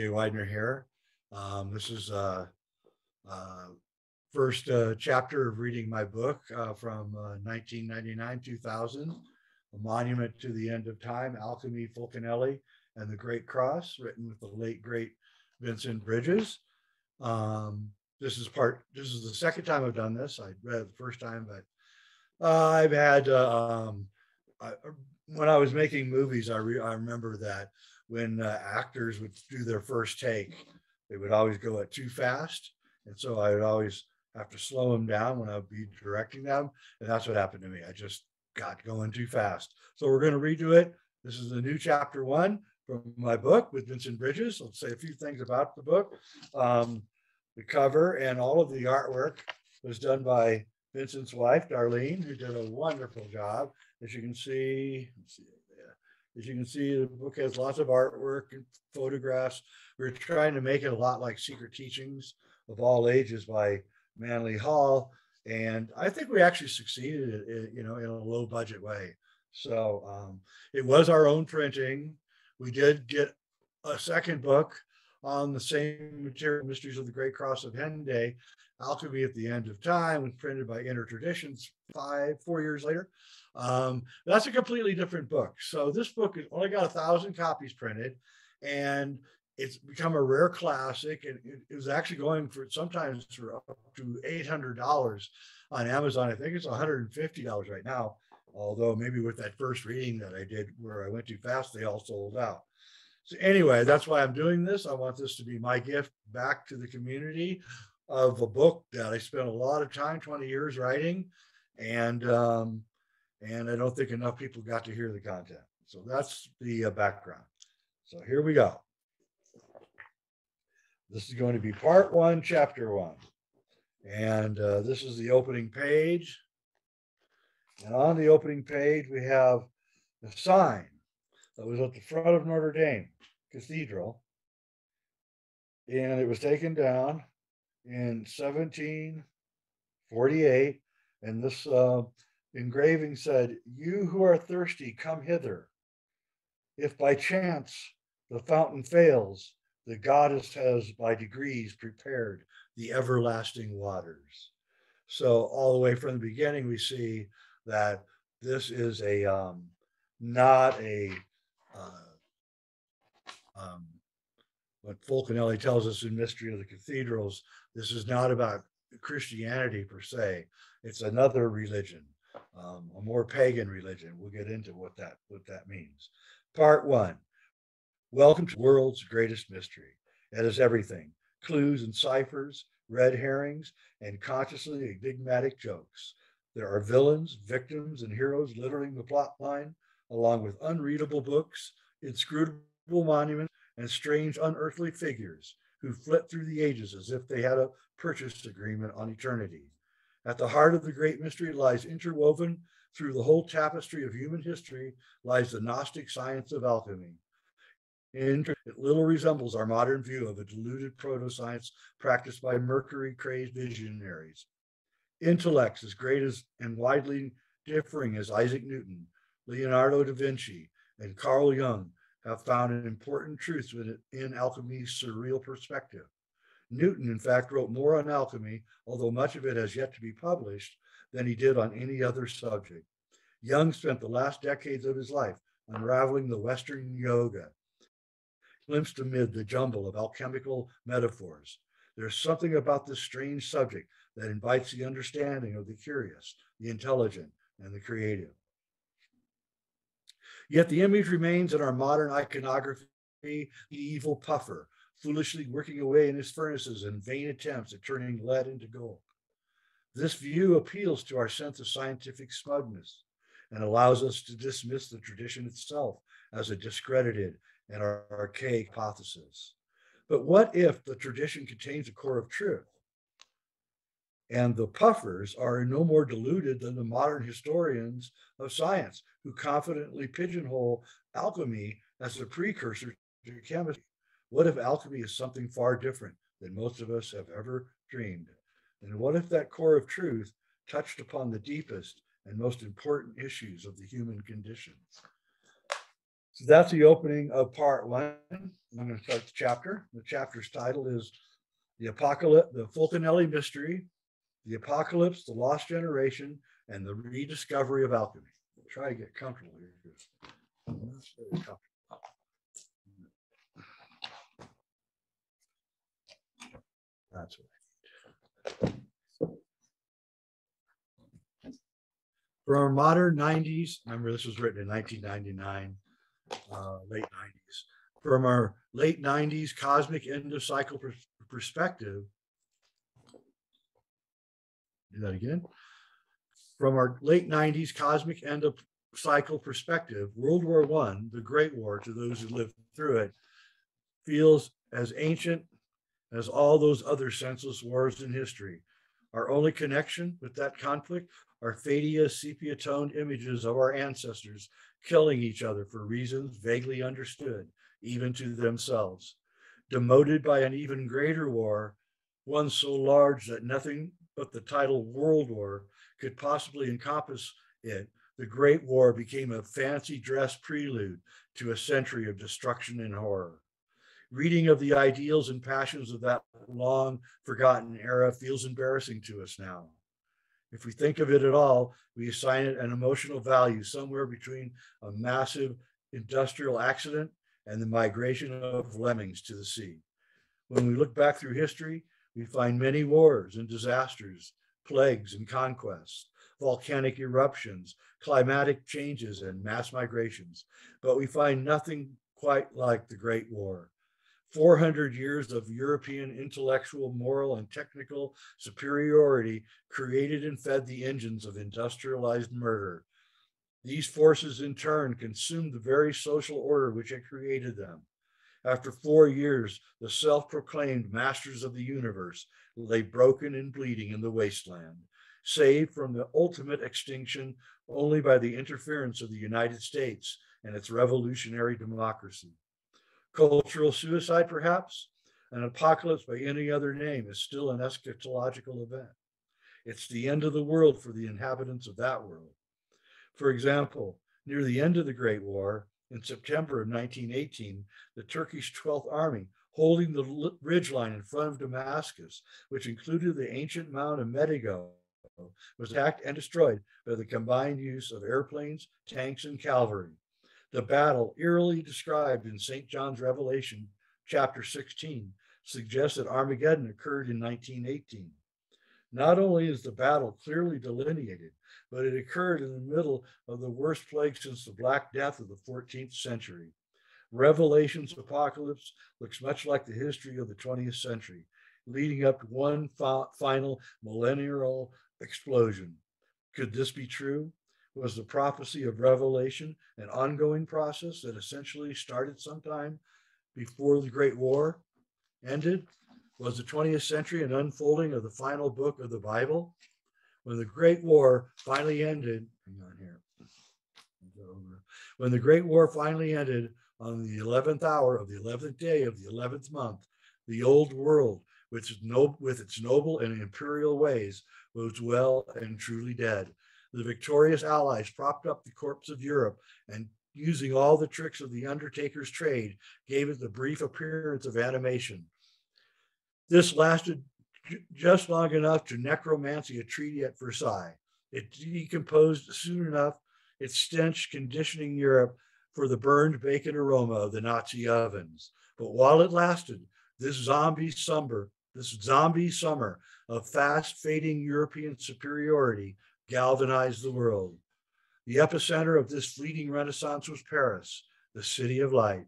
Weidner here. This is first chapter of reading my book from 1999, 2000, A Monument to the End of Time, Alchemy, Fulcanelli, and the Great Cross, written with the late, great Vincent Bridges. This is the second time I've done this. I read it the first time, but I've had, when I was making movies, I remember that when actors would do their first take, they would always go at too fast. And so I would always have to slow them down when I would be directing them. And that's what happened to me. I just got going too fast. So we're going to redo it. This is the new chapter 1 from my book with Vincent Bridges. I'll say a few things about the book. The cover and all of the artwork was done by Vincent's wife, Darlene, who did a wonderful job. As you can see, the book has lots of artwork and photographs. We're trying to make it a lot like Secret Teachings of All Ages by Manly Hall. And I think we actually succeeded, in a low budget way. So it was our own printing. We did get a second book on the same material, Mysteries of the Great Cross of Henday, Alchemy at the End of Time, was printed by Inner Traditions 4 years later. That's a completely different book. So this book has only got 1,000 copies printed, and it's become a rare classic, and it was actually going for sometimes for up to $800 on Amazon. I think it's $150 right now, although maybe with that first reading that I did where I went too fast, they all sold out. So anyway, that's why I'm doing this. I want this to be my gift back to the community of a book that I spent a lot of time, 20 years writing, and I don't think enough people got to hear the content. So that's the background. So here we go. This is going to be part 1, chapter 1. And this is the opening page. And on the opening page, we have the sign that was at the front of Notre Dame Cathedral. And it was taken down in 1748. And this engraving said, "You who are thirsty, come hither. If by chance the fountain fails, the goddess has by degrees prepared the everlasting waters." So all the way from the beginning, we see that this is not a what Fulcanelli tells us in Mystery of the Cathedrals. This is not about Christianity per se. It's another religion, a more pagan religion. We'll get into what that means. Part 1. Welcome to the world's greatest mystery. It is everything: clues and ciphers, red herrings, and consciously enigmatic jokes. There are villains, victims, and heroes littering the plot line, along with unreadable books, inscrutable monuments, and strange unearthly figures who flit through the ages as if they had a purchase agreement on eternity. At the heart of the great mystery lies interwoven through the whole tapestry of human history lies the Gnostic science of alchemy. It little resembles our modern view of a diluted proto-science practiced by mercury-crazed visionaries. Intellects as great as and widely differing as Isaac Newton, Leonardo da Vinci, and Carl Jung have found important truths in alchemy's surreal perspective. Newton, in fact, wrote more on alchemy, although much of it has yet to be published, than he did on any other subject. Jung spent the last decades of his life unraveling the Western yoga, glimpsed amid the jumble of alchemical metaphors. There's something about this strange subject that invites the understanding of the curious, the intelligent, and the creative. Yet the image remains in our modern iconography, the evil puffer, foolishly working away in his furnaces in vain attempts at turning lead into gold. This view appeals to our sense of scientific smugness and allows us to dismiss the tradition itself as a discredited and archaic hypothesis. But what if the tradition contains a core of truth? And the puffers are no more deluded than the modern historians of science who confidently pigeonhole alchemy as a precursor to chemistry. What if alchemy is something far different than most of us have ever dreamed? And what if that core of truth touched upon the deepest and most important issues of the human condition? So that's the opening of part one. I'm going to start the chapter. The chapter's title is The Apocalypse, the Fulcanelli Mystery, the Apocalypse, the Lost Generation, and the Rediscovery of Alchemy. I'll try to get comfortable here. That's what I need. For our modern 90s, remember this was written in 1999, late 90s. From our late 90s cosmic end of cycle perspective, do that again. From our late 90s cosmic end of cycle perspective, World War I, the Great War, to those who lived through it, feels as ancient as all those other senseless wars in history. Our only connection with that conflict are faded, sepia-toned images of our ancestors killing each other for reasons vaguely understood, even to themselves. Demoted by an even greater war, one so large that nothing but the title World War could possibly encompass it, the Great War became a fancy dress prelude to a century of destruction and horror. Reading of the ideals and passions of that long forgotten era feels embarrassing to us now. If we think of it at all, we assign it an emotional value somewhere between a massive industrial accident and the migration of lemmings to the sea. When we look back through history, we find many wars and disasters, plagues and conquests, volcanic eruptions, climatic changes, and mass migrations. But we find nothing quite like the Great War. 400 years of European intellectual, moral, and technical superiority created and fed the engines of industrialized murder. These forces in turn consumed the very social order which had created them. After 4 years, the self-proclaimed masters of the universe lay broken and bleeding in the wasteland, saved from the ultimate extinction only by the interference of the United States and its revolutionary democracy. Cultural suicide, perhaps? An apocalypse by any other name is still an eschatological event. It's the end of the world for the inhabitants of that world. For example, near the end of the Great War, in September of 1918, the Turkish 12th Army, holding the ridgeline in front of Damascus, which included the ancient mound of Medigo, was attacked and destroyed by the combined use of airplanes, tanks, and cavalry. The battle, eerily described in St. John's Revelation, chapter 16, suggests that Armageddon occurred in 1918. Not only is the battle clearly delineated, but it occurred in the middle of the worst plague since the Black Death of the 14th century. Revelation's apocalypse looks much like the history of the 20th century, leading up to one final millennial explosion. Could this be true? Was the prophecy of Revelation an ongoing process that essentially started sometime before the Great War ended? Was the 20th century an unfolding of the final book of the Bible? When the Great War finally ended, hang on here. When the Great War finally ended on the 11th hour of the 11th day of the 11th month, the old world, with its noble and imperial ways, was well and truly dead. The victorious allies propped up the corpse of Europe and, using all the tricks of the undertaker's trade, gave it the brief appearance of animation. This lasted just long enough to necromancy a treaty at Versailles. It decomposed soon enough, its stench conditioning Europe for the burned bacon aroma of the Nazi ovens. But while it lasted, this zombie summer of fast fading European superiority galvanized the world. The epicenter of this fleeting renaissance was Paris, the city of light.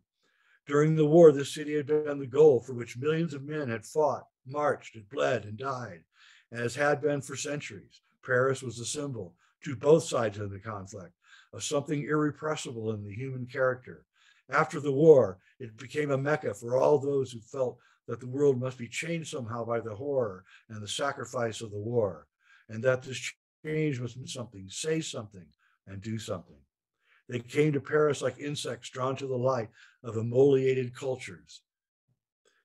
During the war, this city had been the goal for which millions of men had fought, marched, and bled, and died. As had been for centuries, Paris was the symbol, to both sides of the conflict, of something irrepressible in the human character. After the war, it became a mecca for all those who felt that the world must be changed somehow by the horror and the sacrifice of the war, and that this change must mean something, say something, and do something. They came to Paris like insects drawn to the light of emoliated cultures.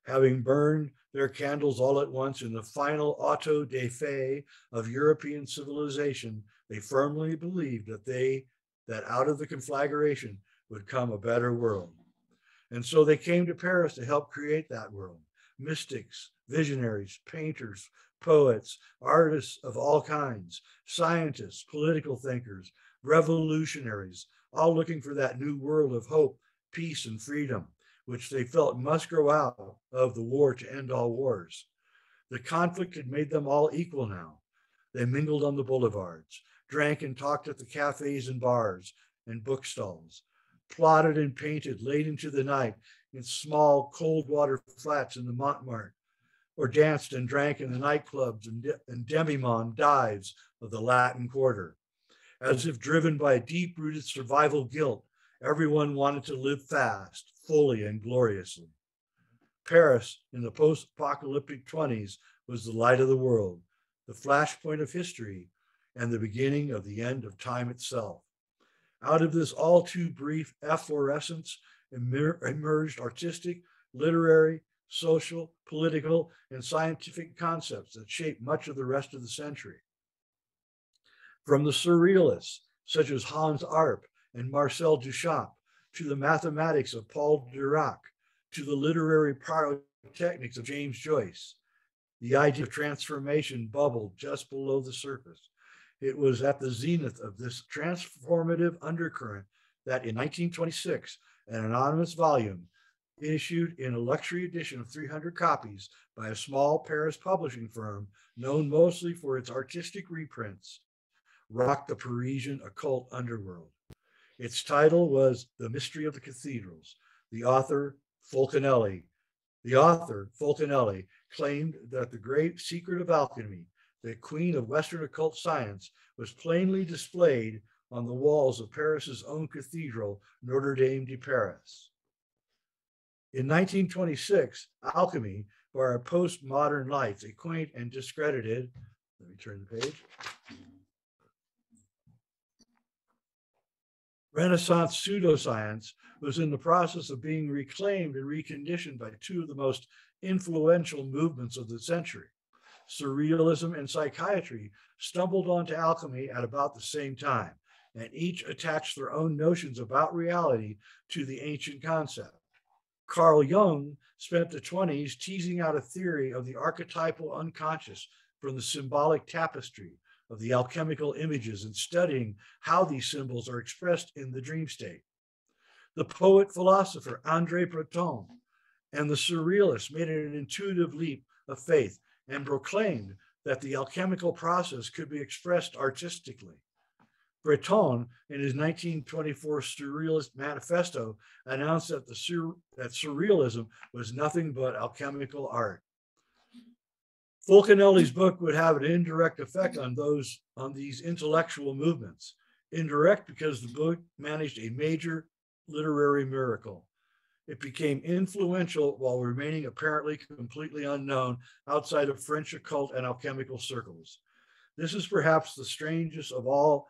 Having burned their candles all at once in the final auto de fe of European civilization, they firmly believed that out of the conflagration would come a better world. And so they came to Paris to help create that world. Mystics, visionaries, painters, poets, artists of all kinds, scientists, political thinkers, revolutionaries, all looking for that new world of hope, peace, and freedom, which they felt must grow out of the war to end all wars. The conflict had made them all equal now. They mingled on the boulevards, drank and talked at the cafes and bars and bookstalls, plotted and painted late into the night in small cold water flats in the Montmartre, or danced and drank in the nightclubs and demi-monde dives of the Latin Quarter. As if driven by a deep-rooted survival guilt, everyone wanted to live fast, fully, and gloriously. Paris in the post-apocalyptic 20s was the light of the world, the flashpoint of history, and the beginning of the end of time itself. Out of this all too brief efflorescence emerged artistic, literary, social, political, and scientific concepts that shaped much of the rest of the century. From the surrealists, such as Hans Arp and Marcel Duchamp, to the mathematics of Paul Dirac, to the literary pyrotechnics of James Joyce, the idea of transformation bubbled just below the surface. It was at the zenith of this transformative undercurrent that in 1926, an anonymous volume issued in a luxury edition of 300 copies by a small Paris publishing firm known mostly for its artistic reprints, rocked the Parisian occult underworld. Its title was The Mystery of the Cathedrals. The author, Fulcanelli, claimed that the great secret of alchemy, the queen of Western occult science, was plainly displayed on the walls of Paris's own cathedral, Notre Dame de Paris. In 1926, alchemy, by our postmodern lights, a quaint and discredited, let me turn the page, Renaissance pseudoscience, was in the process of being reclaimed and reconditioned by two of the most influential movements of the century. Surrealism and psychiatry stumbled onto alchemy at about the same time, and each attached their own notions about reality to the ancient concept. Carl Jung spent the 20s teasing out a theory of the archetypal unconscious from the symbolic tapestry of the alchemical images and studying how these symbols are expressed in the dream state. The poet-philosopher André Breton and the surrealists made an intuitive leap of faith and proclaimed that the alchemical process could be expressed artistically. Breton, in his 1924 Surrealist Manifesto, announced that surrealism was nothing but alchemical art. Fulcanelli's book would have an indirect effect on these intellectual movements. Indirect because the book managed a major literary miracle. It became influential while remaining apparently completely unknown outside of French occult and alchemical circles. This is perhaps the strangest of all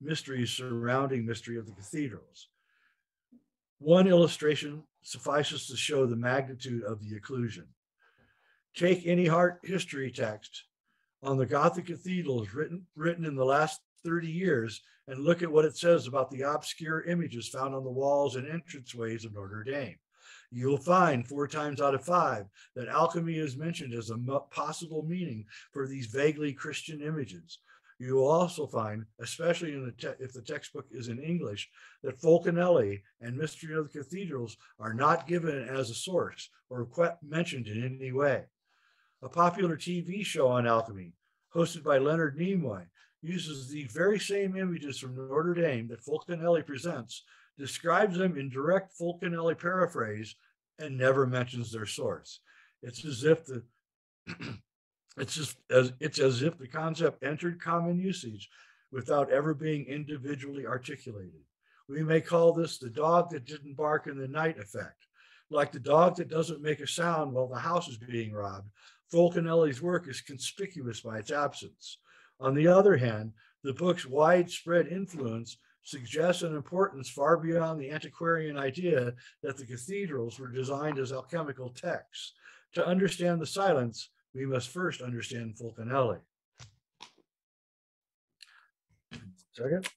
mysteries surrounding Mystery of the Cathedrals. One illustration suffices to show the magnitude of the occlusion. Take any art history text on the Gothic cathedrals written in the last 30 years and look at what it says about the obscure images found on the walls and entranceways of Notre Dame. You'll find 4 times out of 5 that alchemy is mentioned as a possible meaning for these vaguely Christian images. You will also find, especially if the textbook is in English, that Fulcanelli and Mystery of the Cathedrals are not given as a source or mentioned in any way. A popular TV show on alchemy, hosted by Leonard Nimoy, uses the very same images from Notre Dame that Fulcanelli presents, describes them in direct Fulcanelli paraphrase, and never mentions their source. It's as if the concept entered common usage without ever being individually articulated. We may call this the dog that didn't bark in the night effect. Like the dog that doesn't make a sound while the house is being robbed, Fulcanelli's work is conspicuous by its absence. On the other hand, the book's widespread influence suggests an importance far beyond the antiquarian idea that the cathedrals were designed as alchemical texts. To understand the silence, we must first understand Fulcanelli. Second.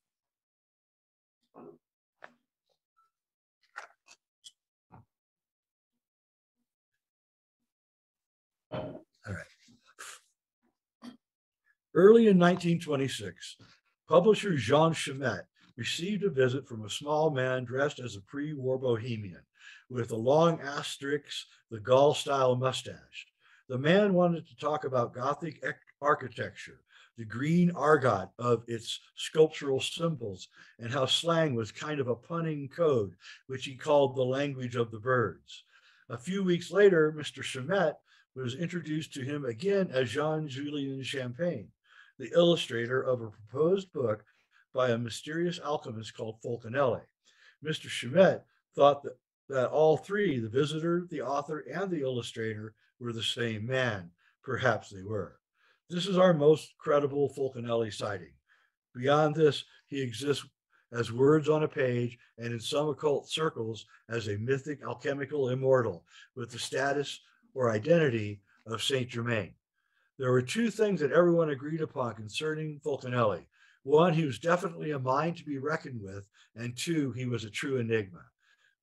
Early in 1926, publisher Jean Chimet received a visit from a small man dressed as a pre-war bohemian with a long asterisk, the Gaul-style mustache. The man wanted to talk about Gothic architecture, the green argot of its sculptural symbols, and how slang was kind of a punning code, which he called the language of the birds. A few weeks later, Mr. Chimet was introduced to him again as Jean-Julien Champagne, the illustrator of a proposed book by a mysterious alchemist called Fulcanelli. Mr. Chimet thought that all three, the visitor, the author, and the illustrator, were the same man. Perhaps they were. This is our most credible Fulcanelli sighting. Beyond this, he exists as words on a page and in some occult circles as a mythic alchemical immortal with the status or identity of Saint Germain. There were two things that everyone agreed upon concerning Fulcanelli. One, he was definitely a mind to be reckoned with, and two, he was a true enigma.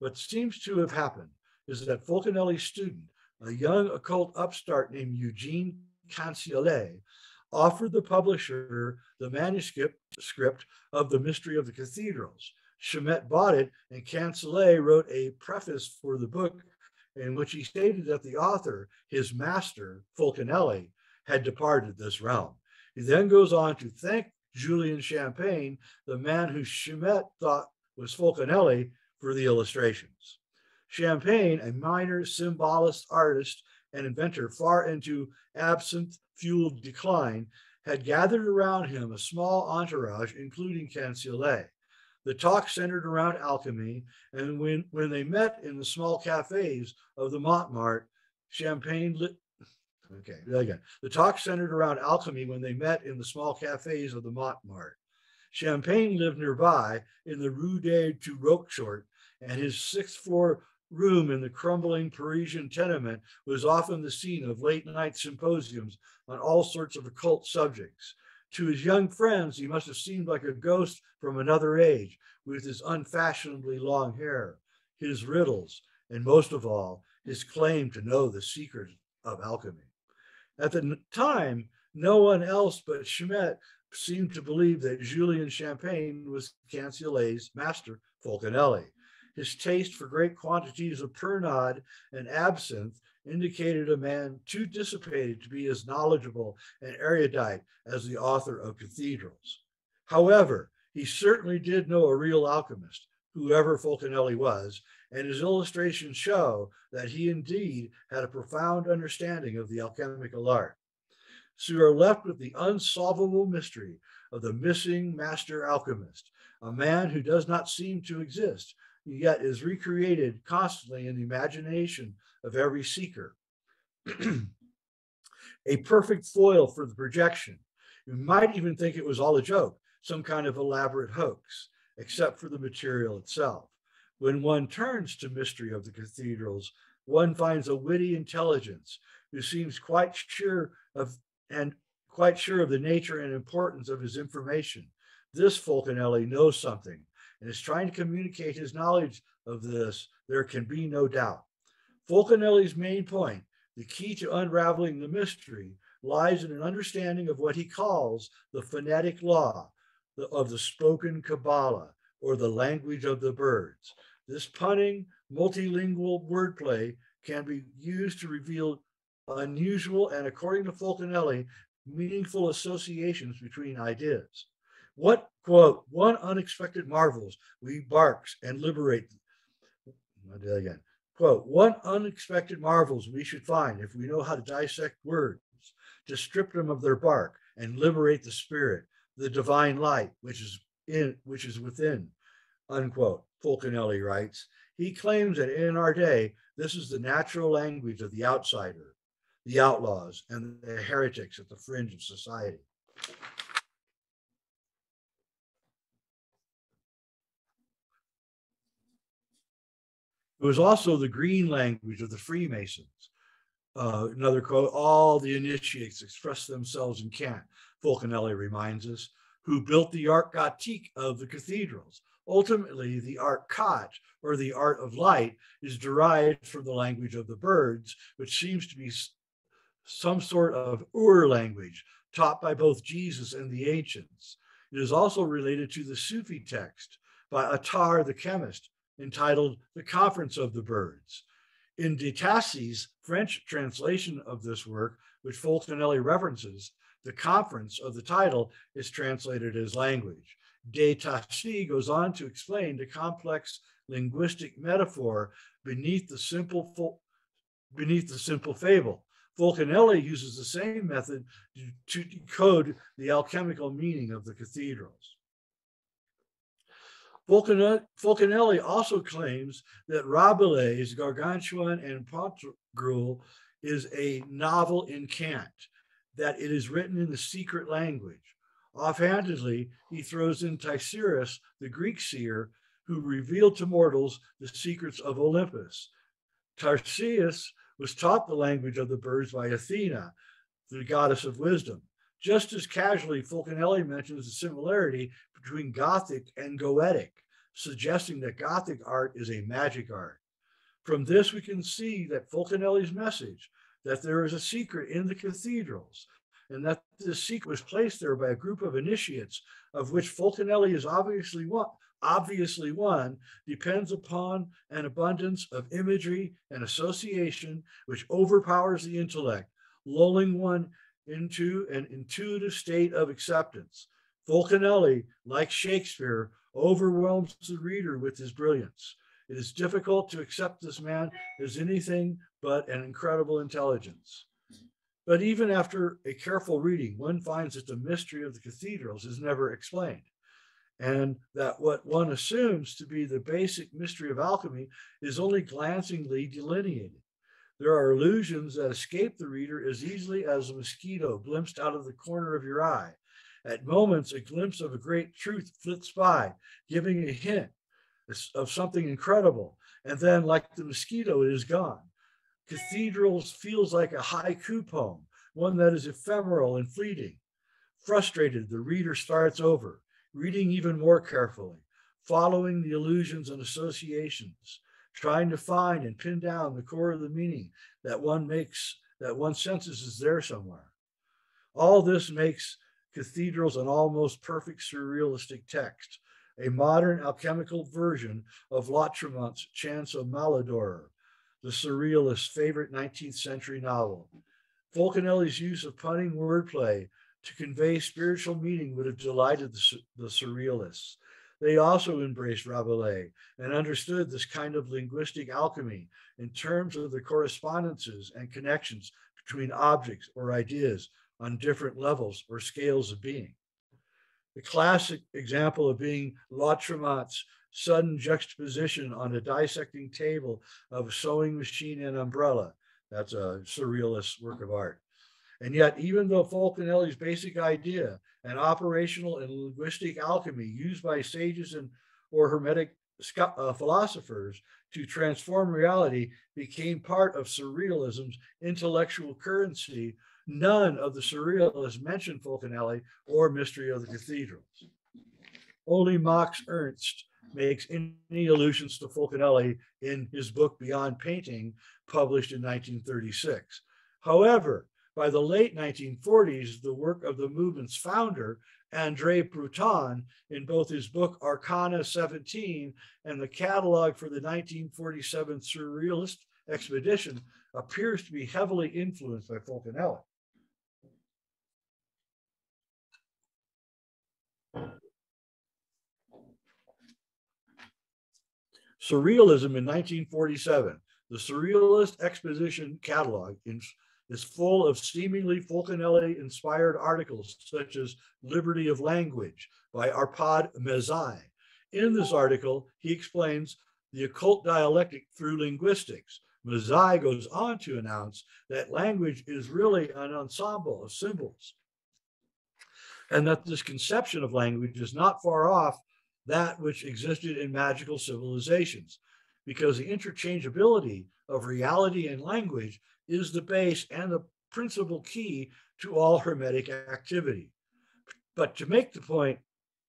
What seems to have happened is that Fulcanelli's student, a young occult upstart named Eugene Cancelliere, offered the publisher the manuscript of The Mystery of the Cathedrals. Chimet bought it, and Cancelliere wrote a preface for the book in which he stated that the author, his master, Fulcanelli, had departed this realm. He then goes on to thank Julien Champagne, the man who Chimet thought was Fulcanelli, for the illustrations. Champagne, a minor symbolist artist and inventor far into absinthe-fueled decline, had gathered around him a small entourage, including Cancelliere. The talk centered around alchemy, and when they met in the small cafes of the Montmartre, Champagne lit. Okay, again. The talk centered around alchemy when they met in the small cafes of the Montmartre. Champagne lived nearby in the Rue des Roquechort, and his sixth-floor room in the crumbling Parisian tenement was often the scene of late-night symposiums on all sorts of occult subjects. To his young friends, he must have seemed like a ghost from another age, with his unfashionably long hair, his riddles, and most of all, his claim to know the secret of alchemy. At the time, no one else but Chimet seemed to believe that Julien Champagne was Cancelliere's master, Fulcanelli. His taste for great quantities of Pernod and absinthe indicated a man too dissipated to be as knowledgeable and erudite as the author of Cathedrals. However, he certainly did know a real alchemist, whoever Fulcanelli was, and his illustrations show that he indeed had a profound understanding of the alchemical art. So we are left with the unsolvable mystery of the missing master alchemist, a man who does not seem to exist, yet is recreated constantly in the imagination of every seeker. A perfect foil for the projection. You might even think it was all a joke, some kind of elaborate hoax, except for the material itself. When one turns to Mystery of the Cathedrals, one finds a witty intelligence who seems quite sure of the nature and importance of his information. This Fulcanelli knows something and is trying to communicate his knowledge of this. There can be no doubt. Fulcanelli's main point, the key to unraveling the mystery, lies in an understanding of what he calls the phonetic law of the spoken Kabbalah, or the language of the birds. This punning, multilingual wordplay can be used to reveal unusual and, according to Fulcanelli, meaningful associations between ideas. What, quote, one unexpected marvels we barks and liberate. I'll do that again. Quote, what unexpected marvels we should find if we know how to dissect words, to strip them of their bark and liberate the spirit, the divine light, which is within, unquote, Fulcanelli writes. He claims that in our day, this is the natural language of the outsider, the outlaws, and the heretics at the fringe of society. It was also the green language of the Freemasons. Another quote, all the initiates express themselves in cant, Fulcanelli reminds us, who built the art gothique of the cathedrals. Ultimately, the art cat, or the art of light, is derived from the language of the birds, which seems to be some sort of Ur language, taught by both Jesus and the ancients. It is also related to the Sufi text by Attar the chemist, entitled The Conference of the Birds. In de Tassie's French translation of this work, which Fulcanelli references, the conference of the title is translated as language. De Tassie goes on to explain the complex linguistic metaphor beneath the simple fable. Fulcanelli uses the same method to decode the alchemical meaning of the cathedrals. Fulcanelli also claims that Rabelais' Gargantuan and Pantagruel is a novel in cant, that it is written in the secret language. Offhandedly, he throws in Tycerus, the Greek seer, who revealed to mortals the secrets of Olympus. Tarsius was taught the language of the birds by Athena, the goddess of wisdom. Just as casually, Fulcanelli mentions the similarity between Gothic and Goetic, suggesting that Gothic art is a magic art. From this, we can see that Fulcanelli's message that there is a secret in the cathedrals, and that this secret was placed there by a group of initiates, of which Fulcanelli is obviously one, depends upon an abundance of imagery and association which overpowers the intellect, lulling one into an intuitive state of acceptance. Fulcanelli, like Shakespeare, overwhelms the reader with his brilliance. It is difficult to accept this man as anything but an incredible intelligence. But even after a careful reading, one finds that the mystery of the cathedrals is never explained, and that what one assumes to be the basic mystery of alchemy is only glancingly delineated. There are illusions that escape the reader as easily as a mosquito glimpsed out of the corner of your eye. At moments, a glimpse of a great truth flits by, giving a hint of something incredible, and then, like the mosquito, it is gone. Cathedrals feels like a haiku poem, one that is ephemeral and fleeting. Frustrated, the reader starts over, reading even more carefully, following the illusions and associations, trying to find and pin down the core of the meaning that one senses is there somewhere. All this makes cathedrals an almost perfect surrealistic text, a modern alchemical version of Lautremont's Chance of Malodor, the surrealist's favorite 19th century novel. Fulcanelli's use of punning wordplay to convey spiritual meaning would have delighted the surrealists. They also embraced Rabelais and understood this kind of linguistic alchemy in terms of the correspondences and connections between objects or ideas on different levels or scales of being. The classic example of being Lautremont's sudden juxtaposition on a dissecting table of a sewing machine and umbrella. That's a surrealist work of art. And yet, even though Fulcanelli's basic idea, an operational and linguistic alchemy used by sages or Hermetic philosophers to transform reality, became part of surrealism's intellectual currency, none of the surrealists mentioned Fulcanelli or Mystery of the Cathedrals. Only Max Ernst makes any allusions to Fulcanelli in his book Beyond Painting, published in 1936. However, by the late 1940s, the work of the movement's founder, André Breton, in both his book Arcana 17 and the catalog for the 1947 Surrealist expedition, appears to be heavily influenced by Fulcanelli. Surrealism in 1947. The Surrealist Exposition catalog is full of seemingly Fulcanelli-inspired articles, such as Liberty of Language by Arpad Mezai. In this article, he explains the occult dialectic through linguistics. Mezai goes on to announce that language is really an ensemble of symbols, and that this conception of language is not far off that which existed in magical civilizations, because the interchangeability of reality and language is the base and the principal key to all Hermetic activity. But to make the point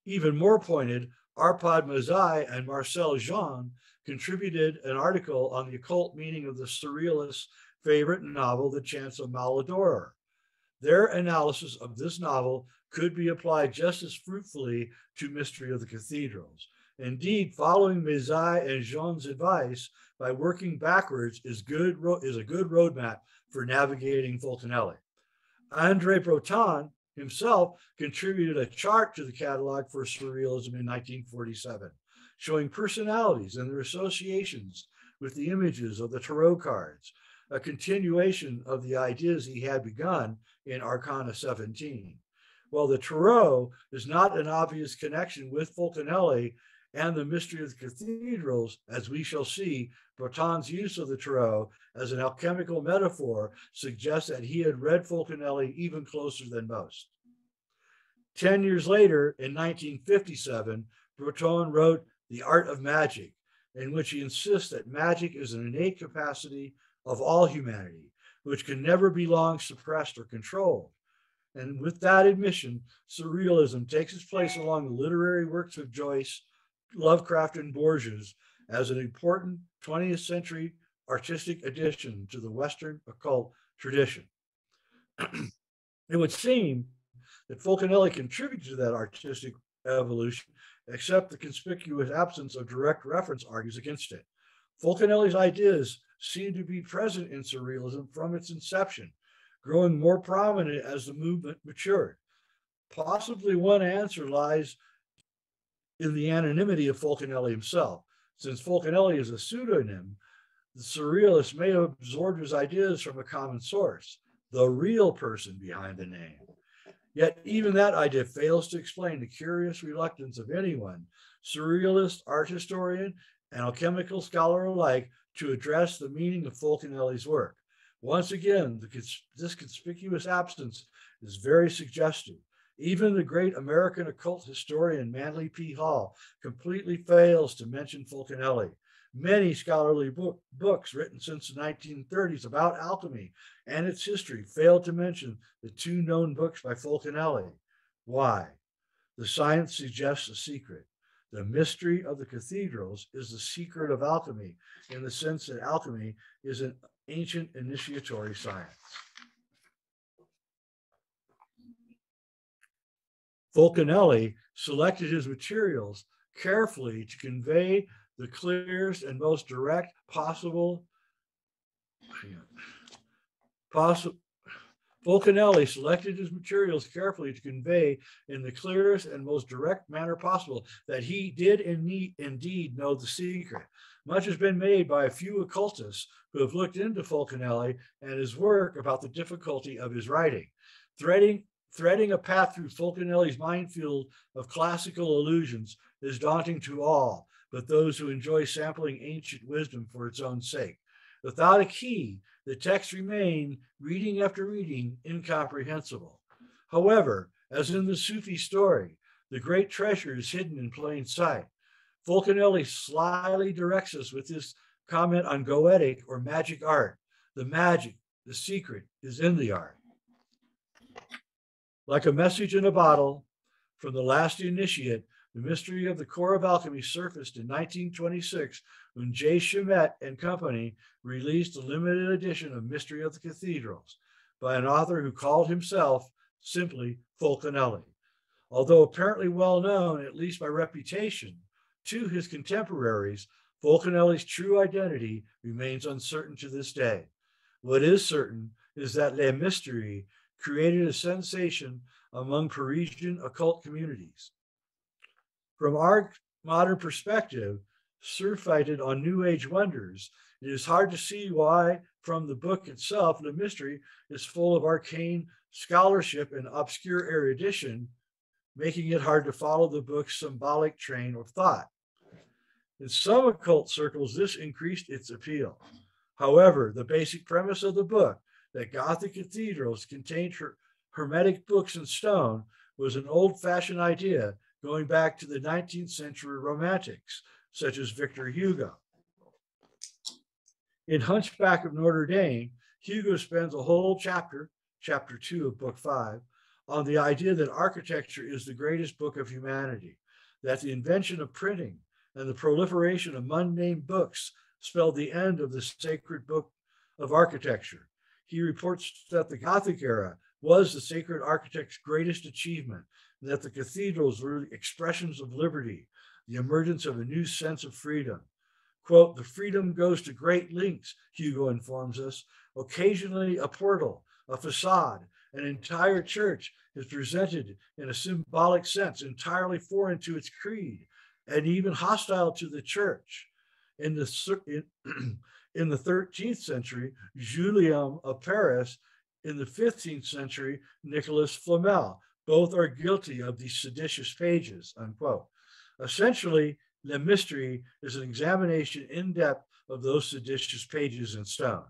even more pointed, Arpad Mezai and Marcel Jean contributed an article on the occult meaning of the Surrealist's favorite novel, The Chance of Malodor. Their analysis of this novel could be applied just as fruitfully to Mystery of the Cathedrals. Indeed, following Mézai and Jean's advice by working backwards is a good roadmap for navigating Fulcanelli. André Breton himself contributed a chart to the catalog for surrealism in 1947, showing personalities and their associations with the images of the tarot cards, a continuation of the ideas he had begun in Arcana 17. While the tarot is not an obvious connection with Fulcanelli and the Mystery of the Cathedrals, as we shall see, Breton's use of the tarot as an alchemical metaphor suggests that he had read Fulcanelli even closer than most. 10 years later, in 1957, Breton wrote The Art of Magic, in which he insists that magic is an innate capacity of all humanity, which can never be long suppressed or controlled. And with that admission, surrealism takes its place along the literary works of Joyce, Lovecraft, and Borges as an important 20th century artistic addition to the Western occult tradition. It would seem that Fulcanelli contributed to that artistic evolution, except the conspicuous absence of direct reference argues against it. Fulcanelli's ideas seem to be present in surrealism from its inception, growing more prominent as the movement matured. Possibly one answer lies in the anonymity of Fulcanelli himself. Since Fulcanelli is a pseudonym, the surrealist may have absorbed his ideas from a common source, the real person behind the name. Yet even that idea fails to explain the curious reluctance of anyone, surrealist, art historian, and alchemical scholar alike, to address the meaning of Fulcanelli's work. Once again, this conspicuous absence is very suggestive. Even the great American occult historian Manly P. Hall completely fails to mention Fulcanelli. Many scholarly books written since the 1930s about alchemy and its history fail to mention the two known books by Fulcanelli. Why? The science suggests a secret. The mystery of the cathedrals is the secret of alchemy, in the sense that alchemy is an ancient initiatory science. Fulcanelli selected his materials carefully to convey the clearest and most direct Fulcanelli selected his materials carefully to convey in the clearest and most direct manner possible that he did indeed know the secret. Much has been made by a few occultists who have looked into Fulcanelli and his work about the difficulty of his writing. Threading a path through Fulcanelli's minefield of classical illusions is daunting to all, but those who enjoy sampling ancient wisdom for its own sake. Without a key, the texts remain, reading after reading, incomprehensible. However, as in the Sufi story, the great treasure is hidden in plain sight. Fulcanelli slyly directs us with his comment on goetic or magic art. The magic, the secret, is in the art. Like a message in a bottle from the last initiate, the mystery of the core of alchemy surfaced in 1926 when J. Schmidt and Company released a limited edition of Mystery of the Cathedrals by an author who called himself simply Fulcanelli. Although apparently well known, at least by reputation, to his contemporaries, Fulcanelli's true identity remains uncertain to this day. What is certain is that Les Mysteries created a sensation among Parisian occult communities. From our modern perspective, surfeited on New Age wonders, it is hard to see why, from the book itself, the mystery is full of arcane scholarship and obscure erudition, making it hard to follow the book's symbolic train of thought. In some occult circles, this increased its appeal. However, the basic premise of the book, that Gothic cathedrals contained hermetic books in stone, was an old-fashioned idea going back to the 19th century romantics, such as Victor Hugo. In Hunchback of Notre Dame, Hugo spends a whole chapter 2 of book 5, on the idea that architecture is the greatest book of humanity, that the invention of printing and the proliferation of mundane books spelled the end of the sacred book of architecture. He reports that the Gothic era was the sacred architect's greatest achievement, and that the cathedrals were expressions of liberty, the emergence of a new sense of freedom. Quote, the freedom goes to great lengths, Hugo informs us. Occasionally a portal, a facade, an entire church is presented in a symbolic sense entirely foreign to its creed and even hostile to the church. In the, in the 13th century, Julian of Paris, in the 15th century, Nicholas Flamel, both are guilty of these seditious pages, unquote. Essentially, Le Mystery is an examination in depth of those seditious pages in stone.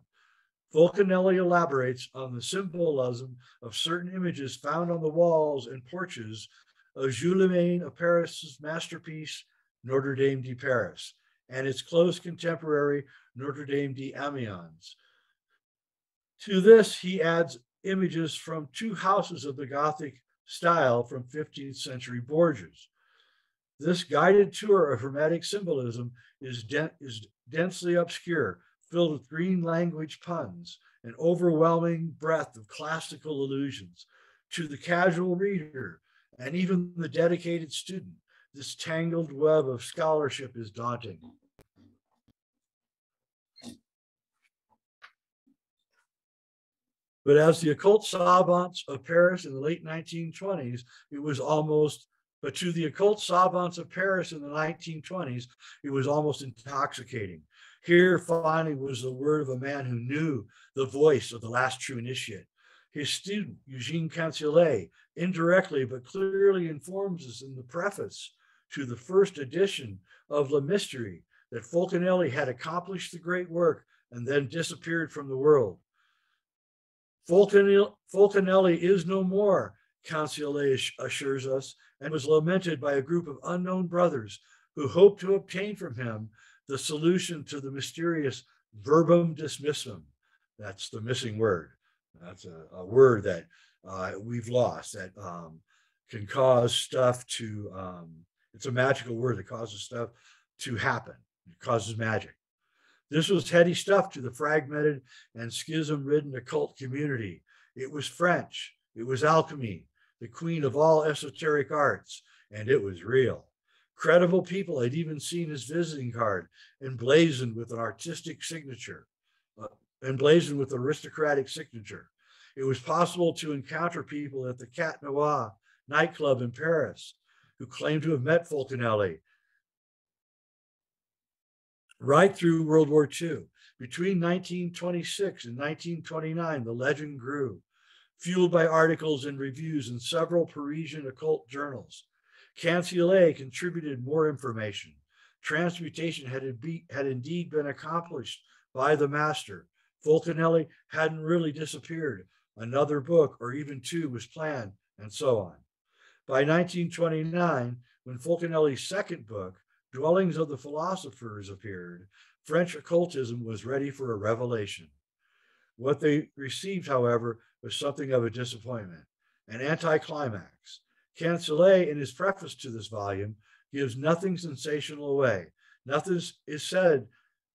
Fulcanelli elaborates on the symbolism of certain images found on the walls and porches of Julian of Paris's masterpiece, Notre Dame de Paris, and its close contemporary, Notre Dame de Amiens. To this, he adds images from two houses of the Gothic style from 15th century Borgias. This guided tour of Hermetic symbolism is densely obscure, filled with green language puns, an overwhelming breadth of classical allusions. To the casual reader and even the dedicated student, this tangled web of scholarship is daunting. But as the occult savants of Paris in the late 1920s, but to the occult savants of Paris in the 1920s, it was almost intoxicating. Here finally was the word of a man who knew the voice of the last true initiate. His student, Eugene Cancelet, indirectly but clearly informs us in the preface to the first edition of Le Mystery that Fulcanelli had accomplished the great work and then disappeared from the world. Fulcanelli is no more, Cancelet assures us, and was lamented by a group of unknown brothers who hoped to obtain from him the solution to the mysterious verbum dismissum. That's the missing word. That's a word that we've lost that can cause stuff to, it's a magical word that causes stuff to happen. It causes magic. This was heady stuff to the fragmented and schism-ridden occult community. It was French. It was alchemy, the queen of all esoteric arts, and it was real. Credible people had even seen his visiting card emblazoned with an artistic signature, emblazoned with aristocratic signature. It was possible to encounter people at the Cat Noir nightclub in Paris who claimed to have met Fulcanelli right through World War II. Between 1926 and 1929, the legend grew, fueled by articles and reviews in several Parisian occult journals. Cancelet contributed more information. Transmutation had indeed been accomplished by the master. Fulcanelli hadn't really disappeared. Another book, or even two, was planned, and so on. By 1929, when Fulcanelli's second book, Dwellings of the Philosophers, appeared, French occultism was ready for a revelation. What they received, however, was something of a disappointment, an anticlimax. Cancelet, in his preface to this volume, gives nothing sensational away. Nothing is said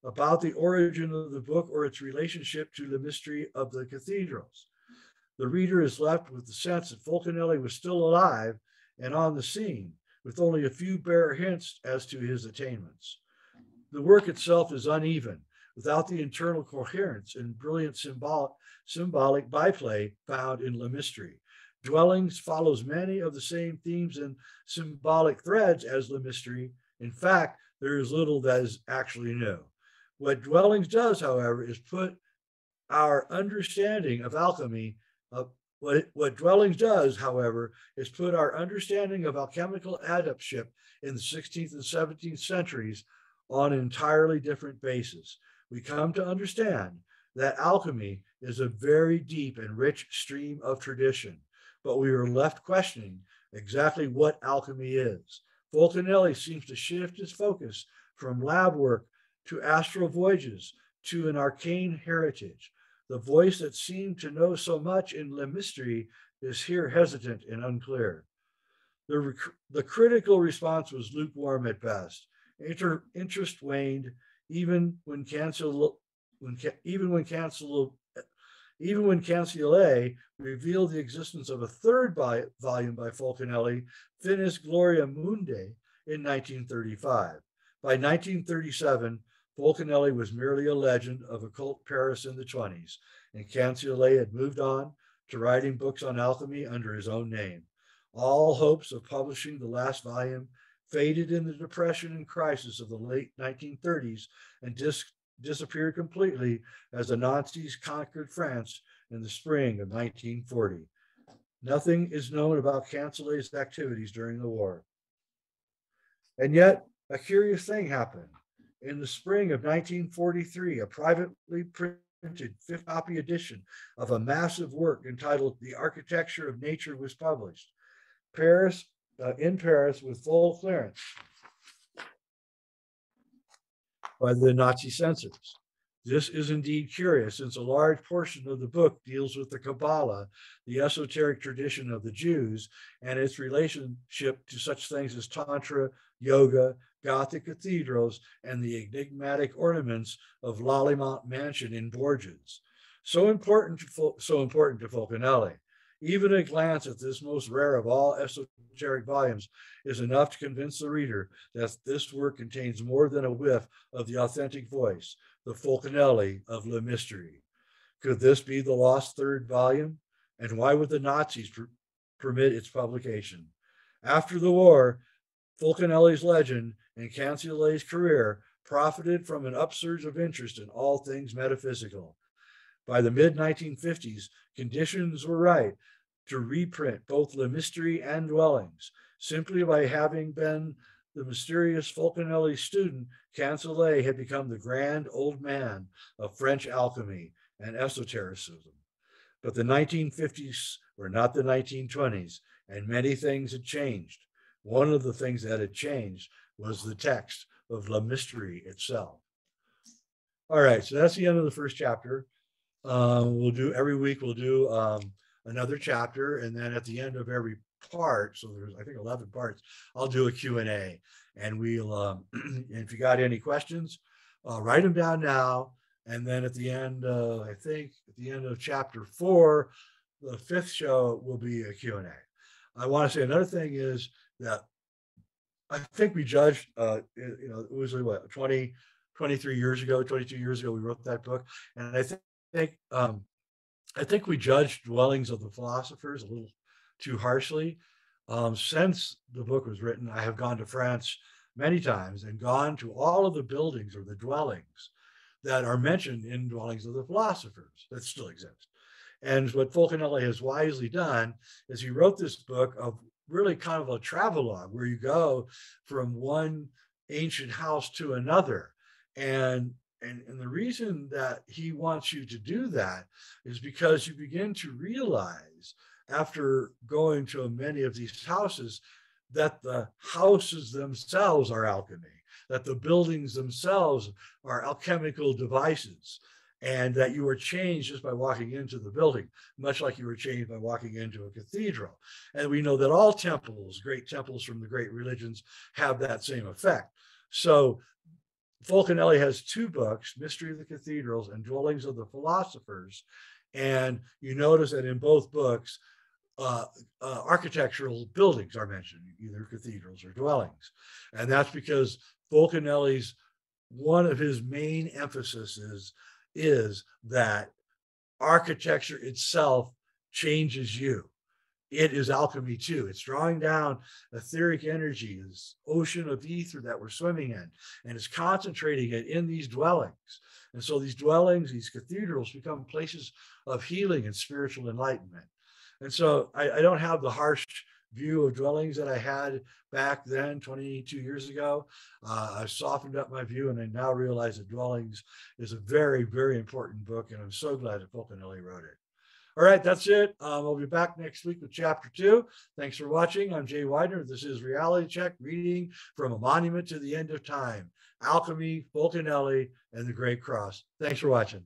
about the origin of the book or its relationship to the mystery of the cathedrals. The reader is left with the sense that Fulcanelli was still alive and on the scene, with only a few bare hints as to his attainments. The work itself is uneven, without the internal coherence and brilliant symbolic byplay found in Le Mystery. Dwellings follows many of the same themes and symbolic threads as Le Mystery. In fact, there is little that is actually new. What Dwellings does, however, is put our understanding of alchemy What Dwellings does, however, is put our understanding of alchemical adeptship in the 16th and 17th centuries on an entirely different basis. We come to understand that alchemy is a very deep and rich stream of tradition, but we are left questioning exactly what alchemy is. Fulcanelli seems to shift his focus from lab work to astral voyages to an arcane heritage. The voice that seemed to know so much in Le Mystery is here hesitant and unclear. The critical response was lukewarm at best. Interest waned even when Cancelet even when Cancelliere revealed the existence of a third volume by Fulcanelli, Finis Gloria Mundi, in 1935. By 1937, Fulcanelli was merely a legend of occult Paris in the 20s, and Cancelliere had moved on to writing books on alchemy under his own name. All hopes of publishing the last volume faded in the depression and crisis of the late 1930s and disappeared completely as the Nazis conquered France in the spring of 1940. Nothing is known about Cancelliere's activities during the war. And yet, a curious thing happened. In the spring of 1943, a privately printed fifth copy edition of a massive work entitled The Architecture of Nature was published. In Paris with full clearance by the Nazi censors. This is indeed curious, since a large portion of the book deals with the Kabbalah, the esoteric tradition of the Jews, and its relationship to such things as Tantra, yoga, Gothic cathedrals, and the enigmatic ornaments of Lalemant Mansion in Bourges. So important to Fulcanelli. Even a glance at this most rare of all esoteric volumes is enough to convince the reader that this work contains more than a whiff of the authentic voice, the Fulcanelli of Le Mystery. Could this be the lost third volume? And why would the Nazis permit its publication? After the war, Fulcanelli's legend and Cancelliere's career profited from an upsurge of interest in all things metaphysical. By the mid-1950s, conditions were right to reprint both Le Mystery and Dwellings. Simply by having been the mysterious Fulcanelli student, Cancelliere had become the grand old man of French alchemy and esotericism. But the 1950s were not the 1920s, and many things had changed. One of the things that had changed was the text of Le Mystery itself. All right, so that's the end of the first chapter. We'll do every week, we'll do another chapter, and then at the end of every part, so there's I think 11 parts, I'll do a Q&A, and we'll if you got any questions, write them down now, and then at the end, I think at the end of chapter 4, the 5th show will be a Q&A. I want to say another thing is that I think we judged, it was what, 23 years ago, 22 years ago, we wrote that book, and I think we judged Dwellings of the Philosophers a little too harshly. Since the book was written, I have gone to France many times and gone to all of the buildings or the dwellings that are mentioned in Dwellings of the Philosophers that still exist. And what Fulcanelli has wisely done is he wrote this book of really kind of a travelogue where you go from one ancient house to another. And the reason that he wants you to do that is because you begin to realize after going to many of these houses that the houses themselves are alchemy, that the buildings themselves are alchemical devices, and that you are changed just by walking into the building, much like you were changed by walking into a cathedral. And we know that all temples, great temples from the great religions, have that same effect. So Fulcanelli has 2 books, Mystery of the Cathedrals and Dwellings of the Philosophers. And you notice that in both books, architectural buildings are mentioned, either cathedrals or dwellings. And that's because Fulcanelli's, one of his main emphases is that architecture itself changes you. It is alchemy too. It's drawing down etheric energy, this ocean of ether that we're swimming in, and it's concentrating it in these dwellings. And so these dwellings, these cathedrals become places of healing and spiritual enlightenment. And so I don't have the harsh view of dwellings that I had back then, 22 years ago. I've softened up my view, and I now realize that Dwellings is a very, very important book, and I'm so glad that Fulcanelli wrote it. All right, that's it. I'll be back next week with chapter 2. Thanks for watching. I'm Jay Weidner. This is Reality Check, reading from A Monument to the End of Time, Alchemy, Fulcanelli, and the Great Cross. Thanks for watching.